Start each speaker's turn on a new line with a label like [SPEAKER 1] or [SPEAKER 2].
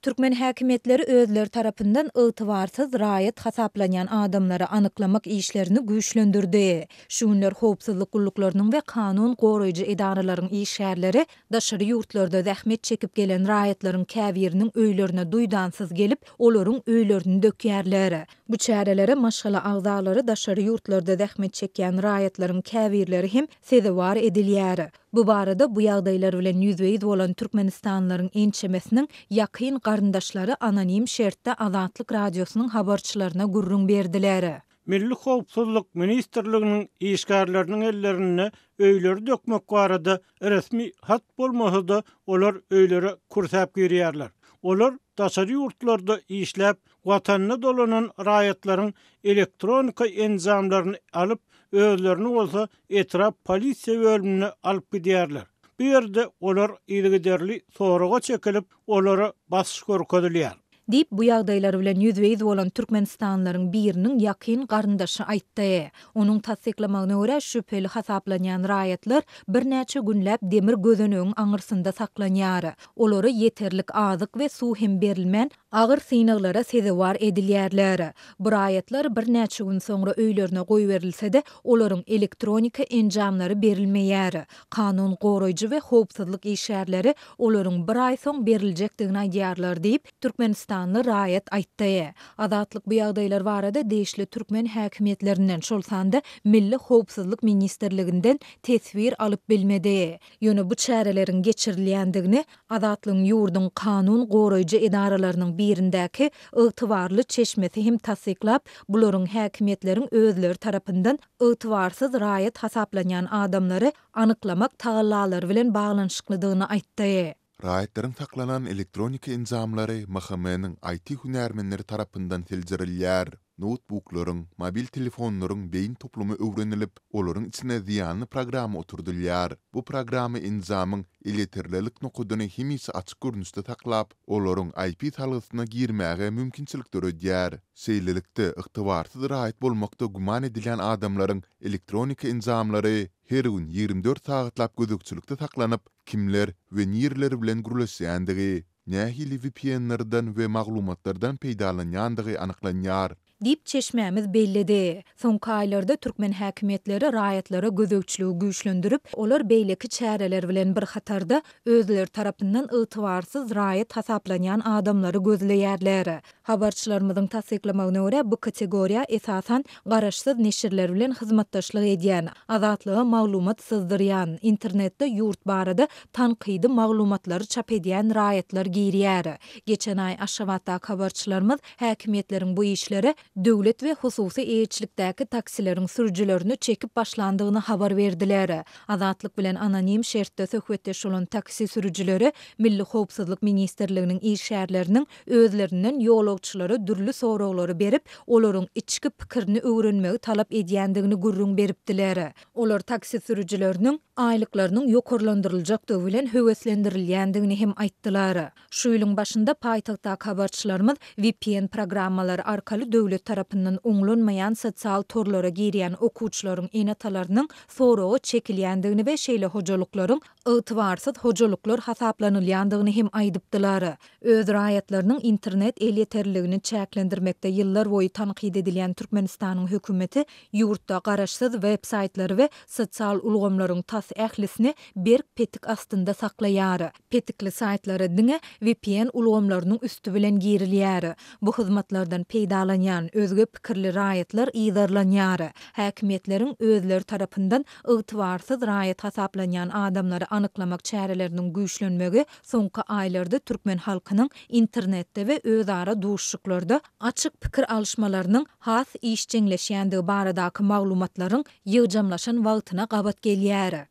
[SPEAKER 1] Türkmen häkimetleri özleri tarapyndan ygtybarsız raýat hasaplanýan adamlary anyklamak işlerini güýçlendirdi. Şunlar howpsuzlyk gulluklarının we kanun goraýjy idaralaryň işgärleri daşary ýurtlarda zähmet çekip gelen raýatlaryň käbiriniň öýlerine duýdansyz gelip olaryň öýlerini dökýärler. Bu çärelere maşgala agzalary daşary ýurtlarda zähmet çekýän raýatlaryň käbirleri hem sezebar edilýär. Bu barada bu ýagdaýlar bilen ýüzbeýiz bolan Türkmenistanlaryň ençemesiniň ýakyn garyndaşlary anonim şertde Azatlyk radiosynyň habarçylaryna gurrun berdiler.
[SPEAKER 2] Milli Howpsuzlyk Ministrliginiň işgärleriniň ellerine öýleri dökmek barada resmi hat bolmasa-da olar öýlere kursap girýärler. Olar daşary ýurtlarda işläp watanyna dolanan raýatlaryň elektronika enzamlaryny alyp özlerini bolsa etraf polisiýa bölümine alyp gidýärler. Bu ýerde olar ýygyderli soraga çekilip olara basyş görkezilýär.
[SPEAKER 1] Dip bu ýagdaýlar bilen ýüzbeýiz bolan Türkmenistanlaryň biriniň ýakyn garyndaşy aýtdy. Onuň tasdiklamagyna görä şüpheli hasaplanýan raýatlar birnäçe günläp demir gözenögiň aňyrsynda saklanýar. Olary ýeterlik azyk we suw hem berilmän agyr synaglara sezebar edilýärler. Bu raýatlar birnäçe gün soňra öýlerine goýberilse-de olaryň elektronika enjamlary berilmeýär. Kanun goraýjy we howpsuzlyk işgärleri olaryň bir aý soň berilejekdigini aýdýarlar diýip Türkmenistan raýat aýtdy. Azatlyk bu ýagdaýlar barada deýişli türkmen häkimetlerinden şol sanda Milli Howpsuzlyk Ministrliginden tesbir alyp bilmedi. Ýöne bu çäreleriň geçirilýändigini Azatlyň ýurdun kanun goraýjy idaralarynyň birindäki ygtybarly çeşmesi hem tasdiklap, bularyň häkimetleriň özleri tarapyndan ygtybarsyz raýat hasaplanýan adamlary anyklamak tagallalary bilen baglanyşyklydygyny aýtdy.
[SPEAKER 3] Raýatlaryň saklanan elektronika enzamlary mahkemanyň IT hünärmenleri tarapyndan siljirilýär. Notebooklaryň, mobil telefonlaryň beýin toplumy öwrenilip, olaryň içine ziýanly programy oturdylýar. Bu programy enzamyň eleterlilik nokudyny hemisi açyk görnüşde saklap, olaryň IP salgysyna girmäge mümkinçilik törýär. Şeýlelikde ygtybarsyz raýat bolmakda guman edilen adamlaryň elektronika enzamlary her gün 24 sagatlap gözükçülükde saklanyp, kimler we nirler bilen gürleşýändigi, nähili VPN-lerden we maglumatlardan peýdalanýandygy anyklanýar.
[SPEAKER 1] Dip çeşmämiz bellidi. Soňky aýlarda türkmen häkimetleri raýatlara gözükçüligi güýçlendirip, olar beýleki çäreler bilen bir hatarda özleri tarapyndan ygtybarsyz raýat hasaplanýan adamlary gözleýärler. Habarçylarymyzyň tasdiklamagyna görä bu kategoriýa esasan garaşsyz neşirler bilen hyzmatdaşlyk edýän, azatlyga maglumat syzdyrýan, internetde ýurt barada tanqydy maglumatlary çap edýän raýatlar girýär. Geçen aý Aşgabatda habarçylarymyz häkimetleriň bu işleri döwlet we hususy eýetçilikdäki taksileriň sürüjilerini çekip başlandygyny habar berdiler. Azatlyk bilen anonim şertde söhbetdeş bolan taksi sürüjileri Milli Howpsuzlyk Ministrliginiň işgärleriniň özlerinden ýolagçylara dürli soraglary berip, olaryň içki pikirini öwrenmegi talap edýändigini gurrun beripdiler. Olar taksi sürüjileriniň aýlyklarynyň ýokarlandyryljakdygy bilen höweslendirilýändigini hem aýtdylar. Şu ýylyň başynda paýtagtda habarçylarymyz VPN programmalary arkaly döwlet tarapyndan oňlanmaýan sosial torlara girýän okuwçylaryň enatalarynyň soragy çekilýändigini we şeýle hojalyklaryň ygtybarsyz hojalyklar hasaplanylýandygyny hem aýdypdylar. Öz raýatlarynyň internet elýeterligini çäklendirmekde ýyllar boýy tanqid edilýän Türkmenistanyň hökümeti ýurtda garaşsyz web-saytlary we sosial ulgamlaryň tas ählisini bir petik astynda saklaýar. Petikli saytlary diňe VPN ulgamlarynyň üstü bilen girilýär. Bu hyzmatlardan peýdalanýan özge pikirli raýatlar ýydarlanýar. Häkimetleriň özleri tarapyndan ygtybarsyz raýat hasaplanýan adamlary anyklamak çäreleriniň güýçlenmegi soňky aýlarda türkmen halkynyň internetde we özara duşşyklarda açyk pikir alışmalarynyň has işçiňleşýändigi baradaky maglumatlaryň ýyjamlaşan wagtyna gabat gelýär.